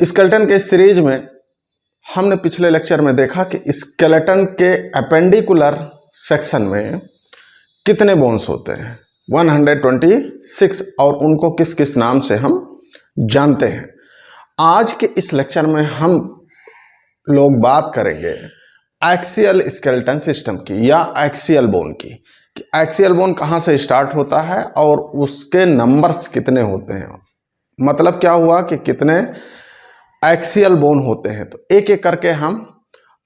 Skeleton के series में हमने पिछले लेक्चर में देखा कि स्केलेटन के एपेंडिकुलर सेक्शन में कितने बोन्स होते हैं, 126, और उनको किस किस नाम से हम जानते हैं। आज के इस लेक्चर में हम लोग बात करेंगे एक्सियल स्केलेटन सिस्टम की या एक्सियल बोन की, कि एक्सियल बोन कहाँ से स्टार्ट होता है और उसके नंबर्स कितने होते हैं। मतलब क्या हुआ कि कितने एक्सियल बोन होते हैं। तो एक एक करके हम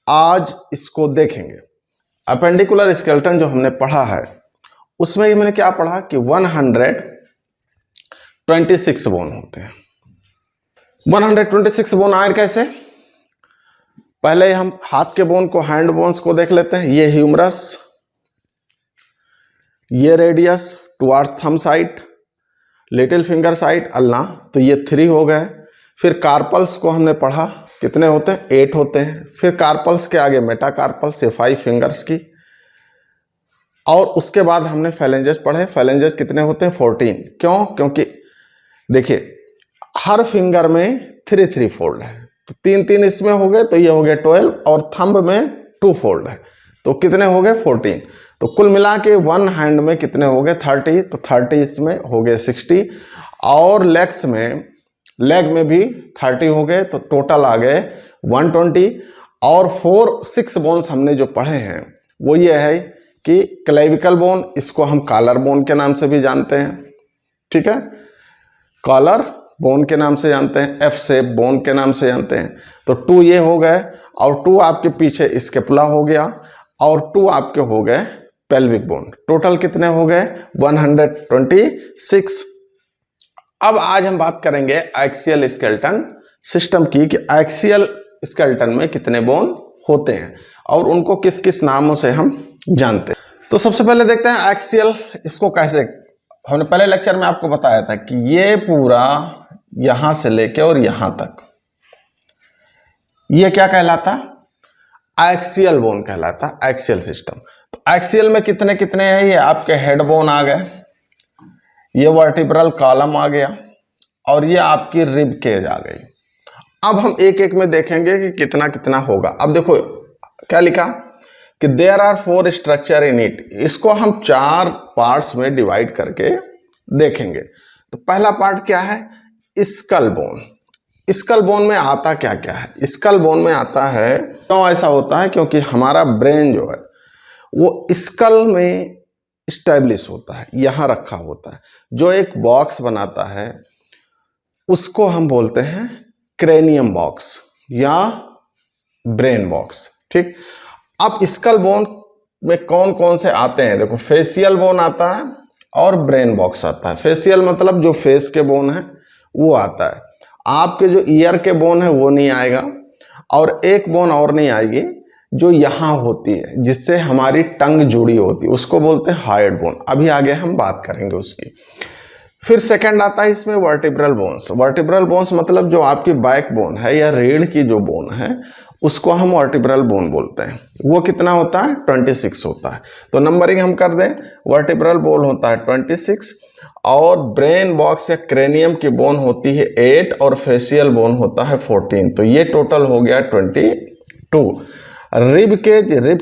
आज इसको देखेंगे। अपेंडिकुलर स्केलेटन जो हमने पढ़ा है उसमें मैंने क्या पढ़ा कि 126 बोन होते हैं। 126 बोन आए कैसे? पहले हम हाथ के बोन को, हैंड बोन्स को देख लेते हैं। ये ह्यूमरस, ये radius towards thumb side, little finger side, ulna, तो ये 3 हो गए। फिर कार्पल्स को हमने पढ़ा, कितने होते हैं? 8 होते हैं। फिर कार्पल्स के आगे मेटाकार्पल्स, ये 5 फिंगर्स की। और उसके बाद हमने फेलेंजेस पढ़े। फेलेंजेस कितने होते हैं? 14। क्यों? क्योंकि देखिए हर फिंगर में 3 फोल्ड है, तो 3 इसमें हो गए, तो ये हो गए 12, और थंब में 2 फोल्ड है, तो कितने हो गए? 14। तो कुल मिला के वन हैंड में कितने हो गए? 30, तो 30 इसमें हो गए 60, और लेग में भी 30 हो गए, तो टोटल आ गए 120। और 6 बोन्स हमने जो पढ़े हैं वो ये है कि क्लेविकल बोन, इसको हम कॉलर बोन के नाम से भी जानते हैं, ठीक है, कॉलर बोन के नाम से जानते हैं, एफ शेप बोन के नाम से जानते हैं। तो 2 ये हो गए, और 2 आपके पीछे स्केपुला हो गया, और 2 आपके हो गए पेल्विक बोन। टोटल कितने हो गए? 126। अब आज हम बात करेंगे एक्सियल स्केलेटन सिस्टम की, कि एक्सियल स्केलेटन में कितने बोन होते हैं और उनको किस किस नामों से हम जानते हैं। तो सबसे पहले देखते हैं एक्सियल, इसको कैसे, हमने पहले लेक्चर में आपको बताया था कि ये पूरा यहां से लेके और यहां तक, ये क्या कहलाता? एक्सियल बोन कहलाता, एक्सियल सिस्टम। तो एक्सियल में कितने कितने हैं? ये आपके हेड बोन आ गए, ये वर्टिब्रल कॉलम आ गया, और ये आपकी रिब केज आ गई। अब हम एक एक में देखेंगे कि कितना कितना होगा। अब देखो क्या लिखा कि there are 4 structure in it. इसको हम 4 पार्ट्स में डिवाइड करके देखेंगे। तो पहला पार्ट क्या है? Skull bone. स्कल बोन में आता क्या क्या है? स्कल बोन में आता है, क्यों ऐसा होता है? क्योंकि हमारा ब्रेन जो है वो स्कल में स्टैब्लिश होता है, यहाँ रखा होता है। जो एक बॉक्स बनाता है उसको हम बोलते हैं क्रेनियम बॉक्स या ब्रेन बॉक्स, ठीक। अब स्कल बोन में कौन कौन से आते हैं? देखो, फेशियल बोन आता है और ब्रेन बॉक्स आता है। फेशियल मतलब जो फेस के बोन है वो आता है। आपके जो ईयर के बोन है वो नहीं आएगा, और एक बोन और नहीं आएगी जो यहाँ होती है, जिससे हमारी टंग जुड़ी होती है, उसको बोलते हैं हाइड बोन। अभी आगे हम बात करेंगे उसकी। फिर सेकंड आता है इसमें वर्टिब्रल बोन्स। वर्टिब्रल बोन्स मतलब जो आपकी बैक बोन है या रीढ़ की जो बोन है उसको हम वर्टिब्रल बोन बोलते हैं। वो कितना होता है? 26 होता है। तो नंबरिंग हम कर दें, वर्टिब्रल बोन होता है 26, और ब्रेन बॉक्स या क्रेनियम की बोन होती है 8, और फेशियल बोन होता है 14। तो ये टोटल हो गया 22। रिब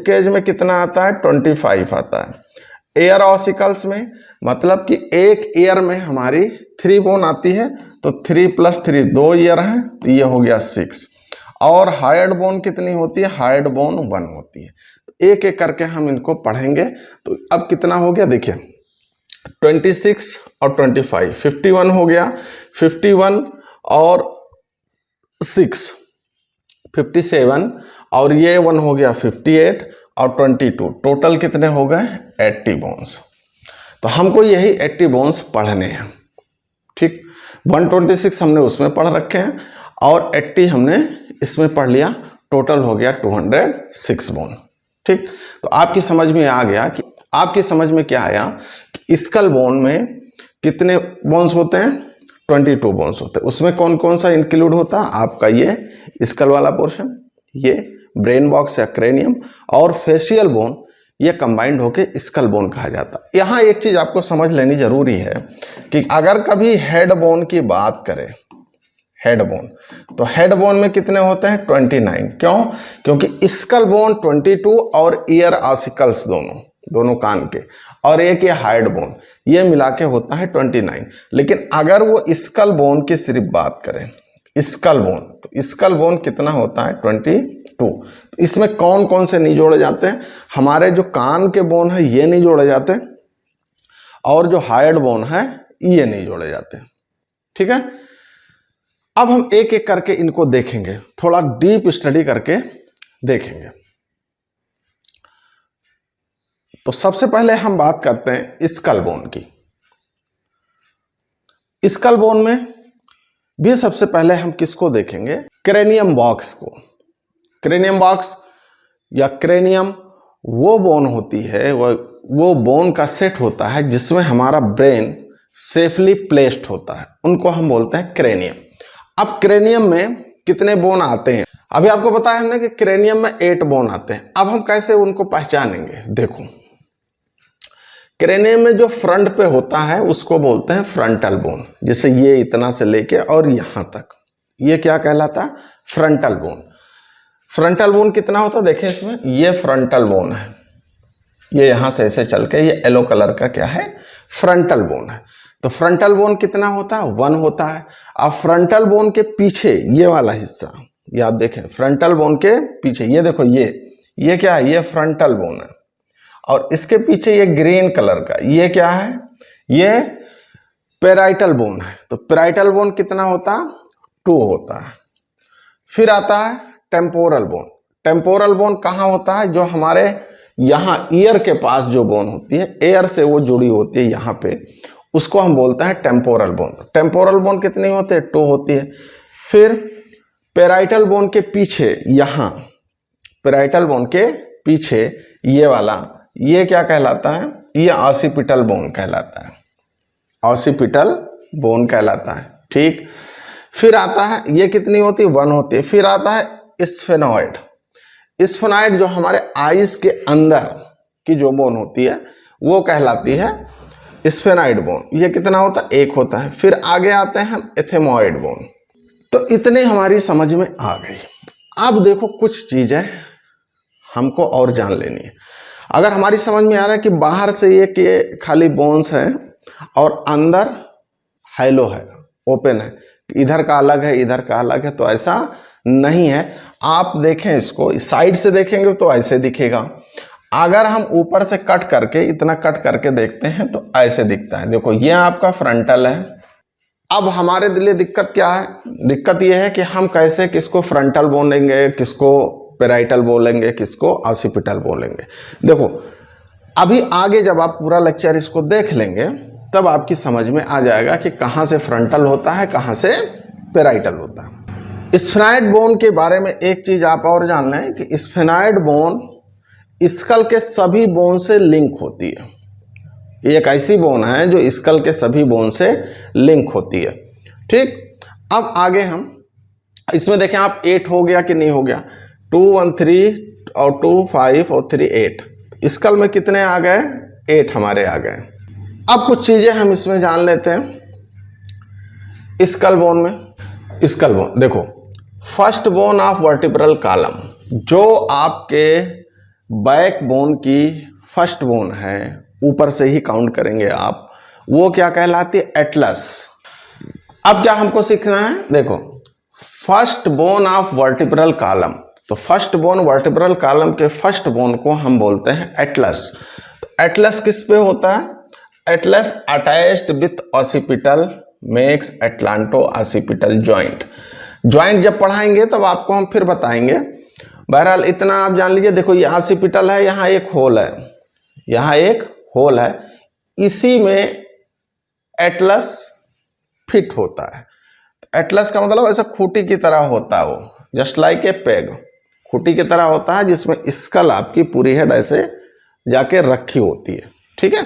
केज में कितना आता है? 25 आता है। एयर ऑसिकल्स में मतलब कि एक ईयर में हमारी 3 बोन आती है, तो 3 + 3 2 ईयर है, तो ये हो गया 6। और हाइड बोन कितनी होती है? हाइड बोन 1 होती है। तो एक एक करके हम इनको पढ़ेंगे। तो अब कितना हो गया? देखिए 26 और 25, 51 हो गया। 51 और 6 57, और ये 1 हो गया 58, और 22, टोटल कितने हो गए? 80 बोन्स। तो हमको यही 80 बोन्स पढ़ने हैं, ठीक। 126 हमने उसमें पढ़ रखे हैं, और 80 हमने इसमें पढ़ लिया। टोटल हो गया 206 बोन, ठीक। तो आपकी समझ में आ गया कि आपकी समझ में क्या आया कि स्कल बोन में कितने बोन्स होते हैं? 22 बोन्स होते हैं। उसमें कौन कौन सा इंक्लूड होता है? आपका ये स्कल वाला पोर्शन, ये ब्रेन बॉक्स या क्रेनियम, और फेशियल बोन, ये कंबाइंड होके स्कल बोन कहा जाता है। यहाँ एक चीज आपको समझ लेनी जरूरी है कि अगर कभी हेड बोन की बात करें, हेड बोन। तो हेड बोन में कितने होते हैं 29। क्यों? क्योंकि स्कल बोन 22 और ईयर ऑसिकल्स दोनों कान के, और एक ये हाइड बोन, ये मिला के होता है 29। लेकिन अगर वो स्कल बोन की सिर्फ बात करें, स्कल बोन, तो स्कल बोन कितना होता है 22। तो इसमें कौन कौन से नहीं जोड़े जाते हैं? हमारे जो कान के बोन है ये नहीं जोड़े जाते, और जो हाइड बोन है ये नहीं जोड़े जाते। ठीक है, अब हम एक एक करके इनको देखेंगे, थोड़ा डीप स्टडी करके देखेंगे। तो सबसे पहले हम बात करते हैं स्कल बोन की। स्कल बोन में भी सबसे पहले हम किसको देखेंगे? क्रेनियम बॉक्स को। क्रेनियम बॉक्स या क्रेनियम वो बोन होती है, वो बोन का सेट होता है जिसमें हमारा ब्रेन सेफली प्लेस्ड होता है, उनको हम बोलते हैं क्रेनियम। अब क्रेनियम में कितने बोन आते हैं? अभी आपको बताया हमने कि क्रेनियम में 8 बोन आते हैं। अब हम कैसे उनको पहचानेंगे? देखो, क्रेनियम में जो फ्रंट पे होता है उसको बोलते हैं फ्रंटल बोन, जैसे ये इतना से लेके और यहां तक, ये क्या कहलाता है? Frontal bone. फ्रंटल बोन कितना होता है? देखें इसमें, ये फ्रंटल बोन है, ये यहां से ऐसे चल के, ये येलो कलर का क्या है? फ्रंटल बोन है। तो फ्रंटल बोन कितना होता है? 1 होता है। अब फ्रंटल बोन के पीछे ये वाला हिस्सा, ये आप देखें, फ्रंटल बोन के पीछे ये देखो, ये क्या है? ये फ्रंटल बोन है। और इसके पीछे ये ग्रीन कलर का ये क्या है? ये पेराइटल बोन है। तो पेराइटल बोन कितना होता है? 2 होता है। फिर आता है टेम्पोरल बोन। टेम्पोरल बोन कहाँ होता है? जो हमारे यहाँ ईयर के पास जो बोन होती है, एयर से वो जुड़ी होती है यहाँ पे, उसको हम बोलते हैं टेम्पोरल बोन। टेम्पोरल बोन कितनी होती है? 2 होती है। फिर पेराइटल बोन के पीछे, यहाँ पेराइटल बोन के पीछे ये वाला, ये क्या कहलाता है? ये ऑसिपिटल बोन कहलाता है, ऑसिपिटल बोन कहलाता है। ठीक, फिर आता है, ये कितनी होती है? 1 होती है। फिर आता है स्फेनॉइड। स्फेनॉइड जो हमारे आइस के अंदर की जो बोन होती है वो कहलाती है स्फेनॉइड बोन। ये कितना होता है? 1 होता है। फिर आगे आते हैं हम एथेमॉइड बोन। तो इतने हमारी समझ में आ गई। अब देखो, कुछ चीजें हमको और जान लेनी है। अगर हमारी समझ में आ रहा है कि बाहर से ये खाली बोन्स है और अंदर हैलो है, ओपन है, इधर का अलग है इधर का अलग है, तो ऐसा नहीं है। आप देखें, इसको साइड से देखेंगे तो ऐसे दिखेगा, अगर हम ऊपर से कट करके, इतना कट करके देखते हैं तो ऐसे दिखता है। देखो, ये आपका फ्रंटल है। अब हमारे लिए दिक्कत क्या है? दिक्कत ये है कि हम कैसे किसको फ्रंटल बोलेंगे, किसको पेराइटल बोलेंगे, किसको ऑसिपिटल बोलेंगे। देखो, अभी आगे जब आप पूरा लेक्चर इसको देख लेंगे तब आपकी समझ में आ जाएगा कि कहाँ से फ्रंटल होता है, कहाँ से पेराइटल होता है। स्फेनॉइड बोन के बारे में एक चीज आप और जान लें कि स्फेनॉइड बोन स्कल के सभी बोन से लिंक होती है। ये एक ऐसी बोन है जो स्कल के सभी बोन से लिंक होती है। ठीक, अब आगे हम इसमें देखें, आप 8 हो गया कि नहीं हो गया? 2 1 3 और 2 5 और 3 8। स्कल में कितने आ गए? 8 हमारे आ गए। अब कुछ चीजें हम इसमें जान लेते हैं स्कल बोन में। स्कल बोन देखो, first bone of vertebral column, जो आपके बैक बोन की फर्स्ट बोन है, ऊपर से ही काउंट करेंगे आप, वो क्या कहलाती है? एटलस। अब क्या हमको सीखना है? देखो, first bone of vertebral column, तो फर्स्ट बोन वर्टिब्रल कॉलम के फर्स्ट बोन को हम बोलते हैं एटलस। तो एटलस किस पे होता है? Atlas attached with occipital makes atlanto occipital joint. Joint जब पढ़ाएंगे तब आपको हम फिर बताएंगे। बहरहाल इतना आप जान लीजिए। देखो, ये ऑसिपिटल है, यहाँ एक होल है, यहाँ एक होल है, इसी में एटलस फिट होता है। एटलस का मतलब ऐसा खूंटी की तरह होता है, वो just like a peg, Khunti की तरह होता है जिसमें स्कल आपकी पूरी हेड ऐसे जाके रखी होती है। ठीक है,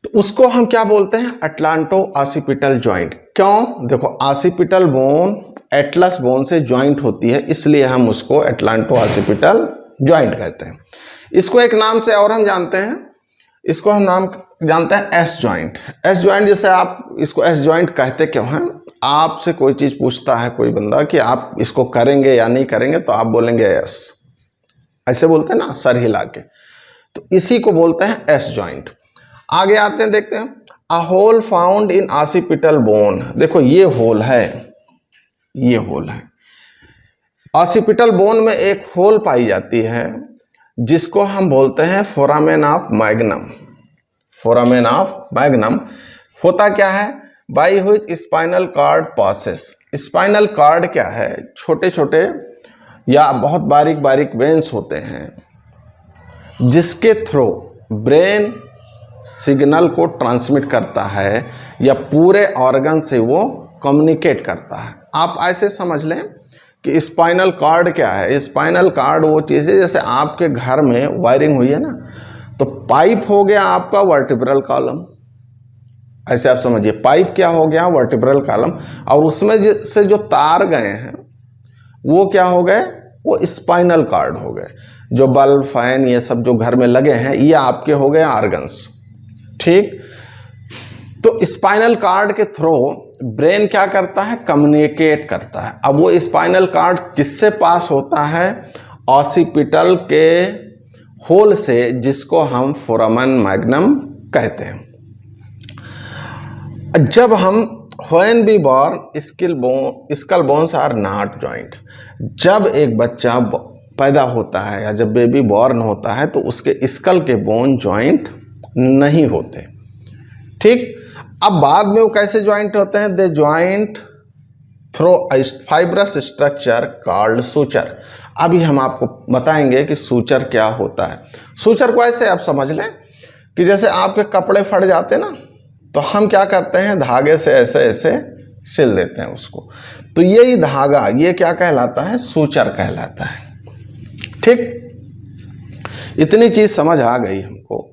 तो उसको हम क्या बोलते हैं? Atlanto occipital joint. क्यों? देखो, ऑसिपिटल बोन एटलस बोन से जॉइंट होती है, इसलिए हम उसको एटलांटो ऑसिपिटल जॉइंट कहते हैं। इसको एक नाम से और हम जानते हैं, इसको हम नाम जानते हैं एस जॉइंट। एस जॉइंट जैसे आप इसको एस जॉइंट कहते क्यों हैं, आपसे कोई चीज पूछता है कोई बंदा कि आप इसको करेंगे या नहीं करेंगे, तो आप बोलेंगे एस, ऐसे बोलते हैं ना सर हिला के, तो इसी को बोलते हैं एस जॉइंट। आगे आते हैं, देखते हैं a hole found in occipital bone. देखो ये होल है, ये होल है। ऑसिपिटल बोन में एक होल पाई जाती है जिसको हम बोलते हैं foramen of magnum. Foramen of magnum होता क्या है, by which spinal cord passes. Spinal cord क्या है, छोटे छोटे या बहुत बारीक बारीक वेन्स होते हैं जिसके थ्रू ब्रेन सिग्नल को ट्रांसमिट करता है या पूरे ऑर्गन से वो कम्युनिकेट करता है। आप ऐसे समझ लें कि स्पाइनल कार्ड क्या है। स्पाइनल कार्ड वो चीज़ है जैसे आपके घर में वायरिंग हुई है ना, तो पाइप हो गया आपका वर्टिब्रल कॉलम, ऐसे आप समझिए पाइप क्या हो गया वर्टिब्रल कॉलम, और उसमें से जो तार गए हैं वो क्या हो गए, वो स्पाइनल कार्ड हो गए। जो बल्ब फैन ये सब जो घर में लगे हैं ये आपके हो गए ऑर्गन्स, ठीक। तो स्पाइनल कार्ड के थ्रू ब्रेन क्या करता है, कम्युनिकेट करता है। अब वो स्पाइनल कार्ड किससे पास होता है, ऑसिपिटल के होल से, जिसको हम फोरामेन मैग्नम कहते हैं। जब हम when be born skull bones are not joint. जब एक बच्चा पैदा होता है या जब बेबी बॉर्न होता है तो उसके स्कल के बोन जॉइंट नहीं होते, ठीक। अब बाद में वो कैसे ज्वाइंट होते हैं, they joint through fibrous structure called suture. अभी हम आपको बताएंगे कि सूचर क्या होता है। सूचर को ऐसे आप समझ लें कि जैसे आपके कपड़े फट जाते ना, तो हम क्या करते हैं, धागे से ऐसे ऐसे सिल देते हैं उसको, तो यही धागा ये क्या कहलाता है, सूचर कहलाता है, ठीक। इतनी चीज समझ आ गई हमको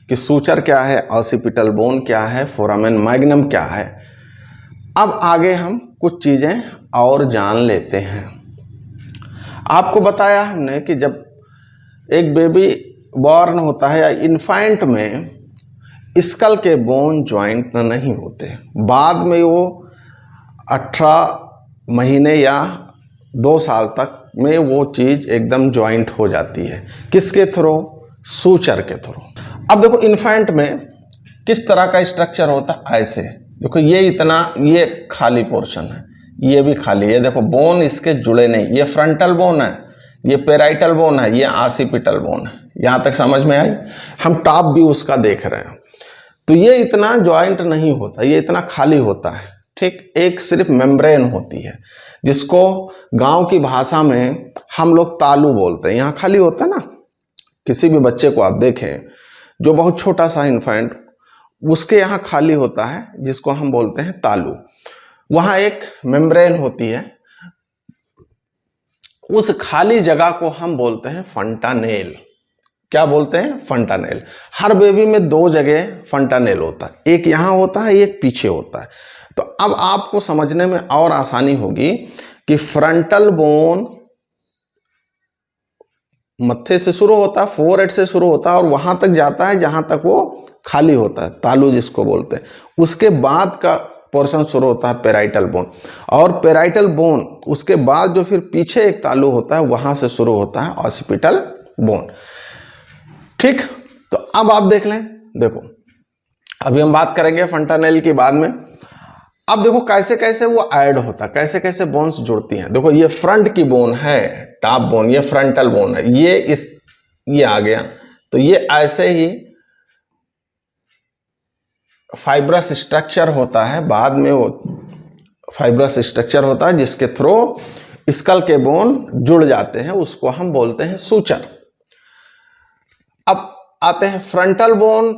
कि सूचर क्या है, ऑसिपिटल बोन क्या है, फोरामेन मैग्नम क्या है। अब आगे हम कुछ चीज़ें और जान लेते हैं। आपको बताया हमने कि जब एक बेबी बॉर्न होता है या इन्फेंट में स्कल के बोन ज्वाइंट नहीं होते, बाद में वो 18 महीने या 2 साल तक में वो चीज़ एकदम ज्वाइंट हो जाती है। किसके थ्रू, सूचर के थ्रू। अब देखो इन्फेंट में किस तरह का स्ट्रक्चर होता है, ऐसे देखो ये इतना, ये खाली पोर्शन है, ये भी खाली है, देखो बोन इसके जुड़े नहीं, ये फ्रंटल बोन है, ये पेराइटल बोन है, ये ऑसिपिटल बोन है। यहाँ तक समझ में आई, हम टॉप भी उसका देख रहे हैं। तो ये इतना ज्वाइंट नहीं होता, ये इतना खाली होता है, ठीक। एक सिर्फ मेम्ब्रेन होती है जिसको गांव की भाषा में हम लोग तालू बोलते हैं। यहाँ खाली होता है ना, किसी भी बच्चे को आप देखें जो बहुत छोटा सा इन्फेंट, उसके यहाँ खाली होता है जिसको हम बोलते हैं तालू। वहाँ एक मेम्ब्रेन होती है, उस खाली जगह को हम बोलते हैं फंटानेल। क्या बोलते हैं, फंटानेल। हर बेबी में 2 जगह फंटानेल होता है, एक यहाँ होता है, एक पीछे होता है। तो अब आपको समझने में और आसानी होगी कि फ्रंटल बोन मत्थे से शुरू होता है, फोरहेड से शुरू होता है और वहां तक जाता है जहां तक वो खाली होता है, तालू जिसको बोलते हैं। उसके बाद का पोर्शन शुरू होता है पेराइटल बोन, और पेराइटल बोन उसके बाद जो फिर पीछे एक तालू होता है वहां से शुरू होता है ऑसिपिटल बोन, ठीक। तो अब आप देख लें, देखो अभी हम बात करेंगे फंटानेल की बाद में। अब देखो कैसे कैसे वो ऐड होता है, कैसे कैसे बोन्स जुड़ती हैं। देखो ये फ्रंट की बोन है, टॉप बोन, ये फ्रंटल बोन है, ये आ गया, तो ये ऐसे ही फाइब्रस स्ट्रक्चर होता है, बाद में वो फाइब्रस स्ट्रक्चर होता है जिसके थ्रू स्कल के बोन जुड़ जाते हैं, उसको हम बोलते हैं सूचर। अब आते हैं फ्रंटल बोन,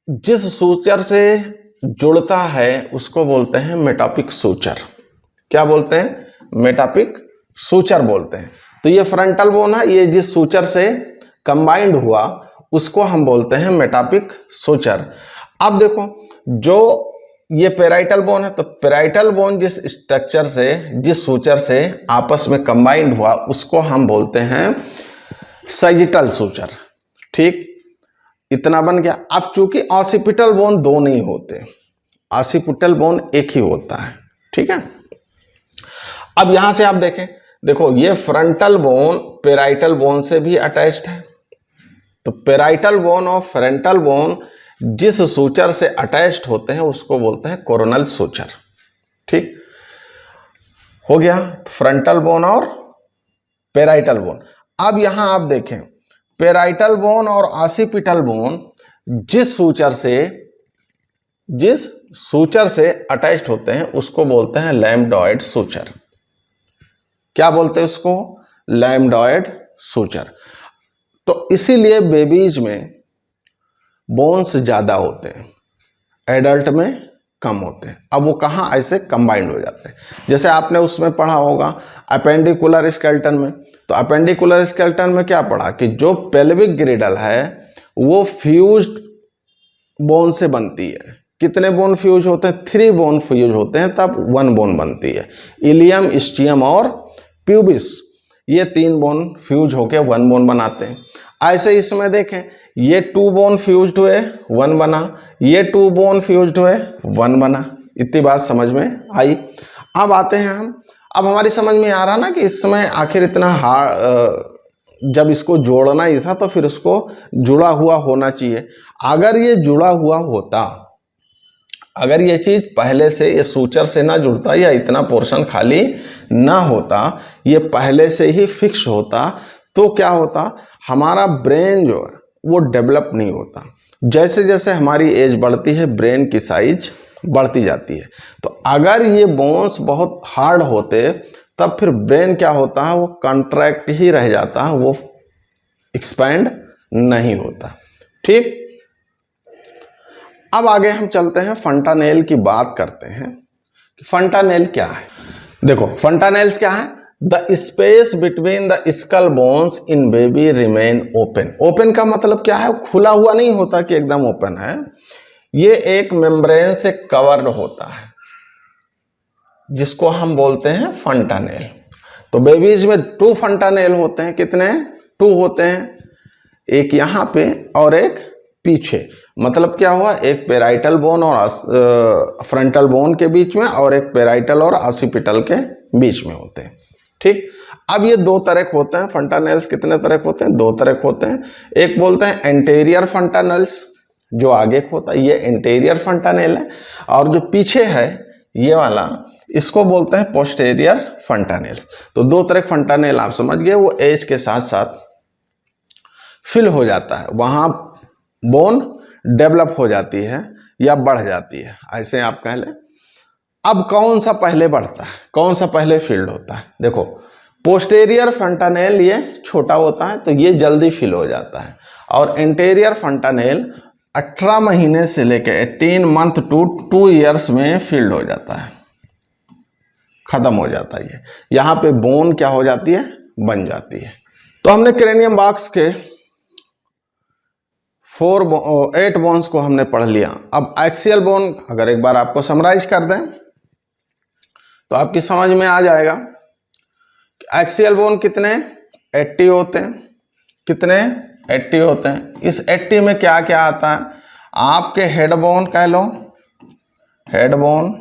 जिस सूचर से जुड़ता है उसको बोलते हैं मेटापिक सूचर। क्या बोलते हैं, मेटापिक सूचर बोलते हैं। तो ये फ्रंटल बोन है, ये जिस सूचर से कंबाइंड हुआ उसको हम बोलते हैं मेटापिक सूचर। अब देखो जो ये पेराइटल बोन है, तो पेराइटल बोन जिस स्ट्रक्चर से, जिस सूचर से आपस में कंबाइंड हुआ उसको हम बोलते हैं सैजिटल सूचर, ठीक। इतना बन गया। अब चूंकि ऑसिपिटल बोन दो नहीं होते, ऑसिपिटल बोन एक ही होता है, ठीक है। अब यहां से आप देखें, देखो ये फ्रंटल बोन पेराइटल बोन से भी अटैच्ड है, तो पेराइटल बोन और फ्रंटल बोन जिस सूचर से अटैच्ड होते हैं उसको बोलते हैं कोरोनल सूचर, ठीक हो गया। फ्रंटल बोन और पेराइटल बोन। अब यहां आप देखें, पेराइटल बोन और ऑसिपिटल बोन जिस सूचर से अटैच्ड होते हैं उसको बोलते हैं लैम्डॉयड सूचर। क्या बोलते हैं उसको? लैम्डॉयड सूचर। तो इसीलिए बेबीज में बोन्स ज्यादा होते हैं, एडल्ट में कम होते हैं। अब वो कहाँ ऐसे कंबाइंड हो जाते हैं, जैसे आपने उसमें पढ़ा होगा अपेंडिकुलर स्केलेटन में। तो अपेंडिकुलर स्केलेटन में क्या पढ़ा कि जो पेल्विक ग्रिडल है वो फ्यूज्ड बोन से बनती है। कितने बोन फ्यूज होते हैं? 3 बोन फ्यूज होते हैं, तब 1 बोन बनती है। इलियम, स्टियम और प्यूबिस, ये 3 बोन फ्यूज होके 1 बोन बनाते हैं। ऐसे इसमें देखें, ये 2 बोन फ्यूज्ड हुए 1 बना, ये 2 बोन फ्यूज्ड हुए 1 बना। इतनी बात समझ में आई। अब आते हैं हम, अब हमारी समझ में आ रहा ना कि इस समय आखिर इतना जब इसको जोड़ना ही था तो फिर उसको जुड़ा हुआ होना चाहिए। अगर ये जुड़ा हुआ होता, अगर ये चीज पहले से ये सूचर से ना जुड़ता या इतना पोर्शन खाली ना होता, ये पहले से ही फिक्स होता, तो क्या होता, हमारा ब्रेन जो है वो डेवलप नहीं होता। जैसे जैसे हमारी एज बढ़ती है ब्रेन की साइज बढ़ती जाती है। तो अगर ये बोन्स बहुत हार्ड होते तब फिर ब्रेन क्या होता है, वो कॉन्ट्रैक्ट ही रह जाता है, वो एक्सपैंड नहीं होता, ठीक। अब आगे हम चलते हैं, फंटानेल की बात करते हैं कि फंटानेल क्या है। देखो फंटानेल्स क्या है? The space between the skull bones in baby remain open. Open का मतलब क्या है? खुला हुआ नहीं होता कि एकदम ओपन है, ये एक मेम्ब्रेन से कवर्ड होता है जिसको हम बोलते हैं फंटानेल। तो बेबीज में 2 फंटानेल होते हैं। कितने? 2 होते हैं, एक यहाँ पे और एक पीछे। मतलब क्या हुआ, एक पेराइटल बोन और फ्रंटल बोन के बीच में और एक पेराइटल और ऑसिपिटल के बीच में होते हैं, ठीक। अब ये 2 तरह के होते हैं फंटानेल्स। कितने तरह के होते हैं? 2 तरह के होते हैं। एक बोलते हैं एंटेरियर फंटानेल्स, जो आगे का होता है, ये एंटेरियर फंटानेल है। और जो पीछे है ये वाला, इसको बोलते हैं पोस्टेरियर फंटानेल। तो 2 तरह के फंटानेल आप समझ गए। वो एज के साथ साथ फिल हो जाता है, वहाँ बोन डेवलप हो जाती है या बढ़ जाती है, ऐसे आप कह लें। अब कौन सा पहले बढ़ता है, कौन सा पहले फील्ड होता है? देखो पोस्टेरियर फंटानेल ये छोटा होता है तो ये जल्दी फिल हो जाता है, और एंटेरियर फंटानेल 18 महीने से लेकर 18 मंथ टू 2 ईयर्स में फील्ड हो जाता है, खत्म हो जाता है। ये यहाँ पे बोन क्या हो जाती है? बन जाती है। तो हमने क्रेनियम बॉक्स के 8 बोन्स को हमने पढ़ लिया। अब एक्सियल बोन अगर एक बार आपको समराइज कर दें तो आपकी समझ में आ जाएगा कि एक्सियल बोन कितने? 80 होते हैं। कितने? 80 होते हैं। इस 80 में क्या क्या आता है? आपके हेड बोन कह लो, हेड बोन।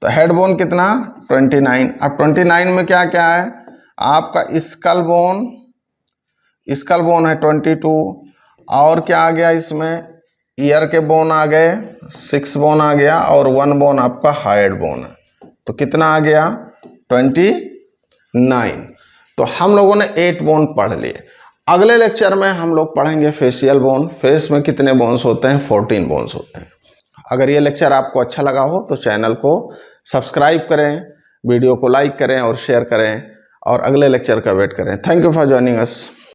तो हेड बोन कितना? 29। अब 29 में क्या क्या है? आपका स्कल बोन, स्कल बोन है 22। और क्या आ गया इसमें? ईयर के बोन आ गए, 6 बोन आ गया, और 1 बोन आपका हाइड बोन है। तो कितना आ गया? 29। तो हम लोगों ने 8 बोन पढ़ लिए। अगले लेक्चर में हम लोग पढ़ेंगे फेशियल बोन। फेस में कितने बोन्स होते हैं? 14 बोन्स होते हैं। अगर ये लेक्चर आपको अच्छा लगा हो तो चैनल को सब्सक्राइब करें, वीडियो को लाइक करें और शेयर करें, और अगले लेक्चर का वेट करें। Thank you for joining us.